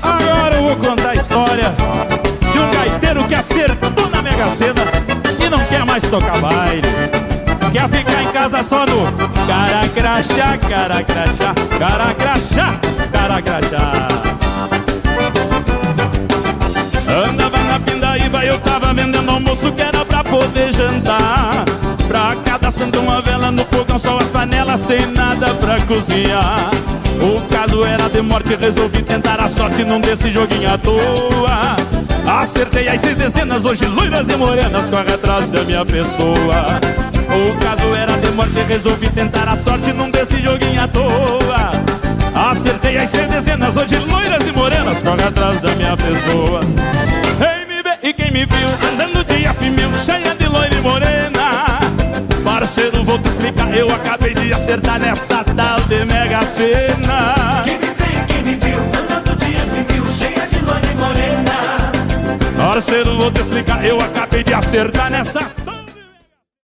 Agora eu vou contar a história de um gaiteiro que acertou na Mega Sena e não quer mais tocar baile. Quer ficar em casa só no cara crachá, cara crachá, cara crachá, cara crachá. Andava na pindaíba, eu tava vendendo almoço que era pra poder jantar. Pra cada santo uma vela no fogão, só as panelas sem nada pra cozinhar. O caso era de morte, resolvi tentar a sorte num desse joguinho à toa. Acertei as 6 dezenas, hoje loiras e morenas correm atrás da minha pessoa. O caso era de morte, resolvi tentar a sorte num desse joguinho à toa. Acertei as 6 dezenas, hoje loiras e morenas correm atrás da minha pessoa. Quem me vê e quem me viu andando de afimil, cheia de loira e morena. Parceiro, vou te explicar, eu acabei de acertar nessa tal de Mega Sena. Quem me vê e quem me viu andando de afimil, cheia de loira e morena. Parceiro, vou te explicar, eu acabei de acertar nessa tal